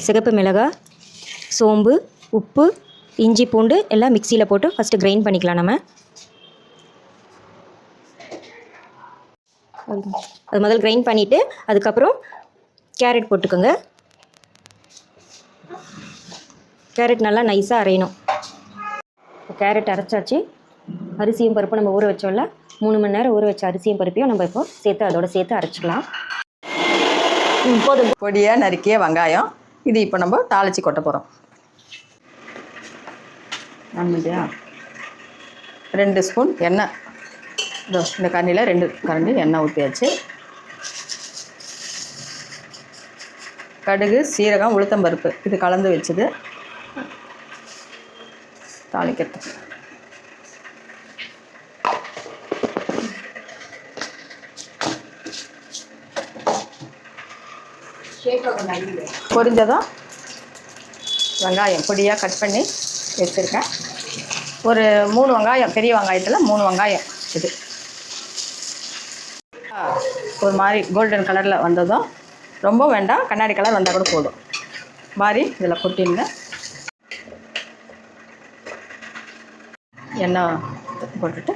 சிகப்பு மிளகாய், சோம்பு, உப்பு, இஞ்சி பூண்டு எல்லாம் மிக்சியில் போட்டு ஃபஸ்ட்டு கிரைண்ட் பண்ணிக்கலாம். நம்ம அது முதல்ல கிரைண்ட் பண்ணிவிட்டு அதுக்கப்புறம் கேரட் போட்டுக்கோங்க. கேரட் நல்லா நைஸாக அரையணும். கேரட் அரைச்சாச்சு. அரிசியும் பருப்பும் நம்ம ஊற வச்சோம்ல, 3 மணி நேரம் ஊற வச்ச அரிசியும் பருப்பையும் நம்ம இப்போ அதோட சேர்த்து அரைச்சிக்கலாம். போதும். பொடியாக நறுக்கிய வெங்காயம் இது இப்போ நம்ம தாளித்து கொட்ட போகிறோம். 2 ஸ்பூன் எண்ணெய், இந்த கரண்டியில் 2 கரண்டி எண்ணெய் ஊற்றியாச்சு. கடுகு, சீரகம், உளுத்தம்பருப்பு இது கலந்து வச்சுது தாளிக்கிறதுக்கு. பொரிஞ்சதும் வெங்காயம் பொடியாக கட் பண்ணி வச்சுருக்கேன். ஒரு 3 வெங்காயம், பெரிய வெங்காயத்தில் 3 வெங்காயம் இது ஒரு மாதிரி கோல்டன் கலரில் வந்ததும், ரொம்ப வேண்டாம், கண்ணாடி கலர் வந்தால் கூட போதும், மாதிரி இதில் கொட்டிடுங்க. எண்ணெய் போட்டுட்டு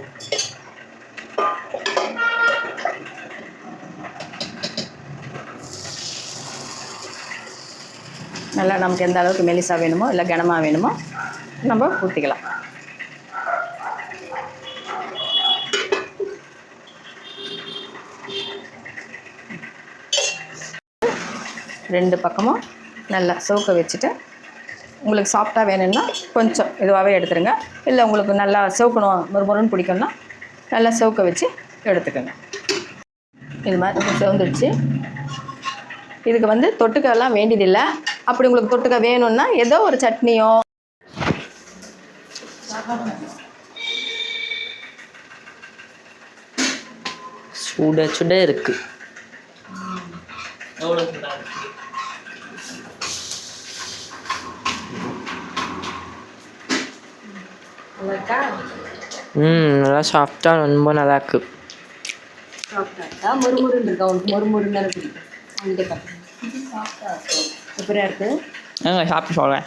நல்லா நமக்கு எந்த அளவுக்கு மெலிசாக வேணுமோ இல்லை கனமாக வேணுமோ நம்ம ஊற்றிக்கலாம். ரெண்டு பக்கமும் நல்லா சவுக்க வச்சுட்டு, உங்களுக்கு சாஃப்டாக வேணும்னா கொஞ்சம் இதுவாகவே எடுத்துருங்க. இல்லை உங்களுக்கு நல்லா சவுக்கணும், மொறுமொறுன்னு பிடிக்கும்னா நல்லா சவுக்க வச்சு எடுத்துக்கோங்க. இது மாதிரி சவுந்துடுச்சு. இதுக்கு வந்து தொட்டுக்கெல்லாம் வேண்டியதில்லை. அப்படி உங்களுக்கு தொட்டுக்க வேணும்னா ஏதோ ஒரு சட்னியோ சுட சுட இருக்கு. நல்லா சாஃப்டாக ரொம்ப நல்லா இருக்கு. மொறுமுறுன்னு இருக்கா? உனக்கு மொறுமுறுன்னு பிடிக்கும். அங்கே பார்த்து சூப்பராக இருக்குது. சாப்பிட்டு சொல்கிறேன்.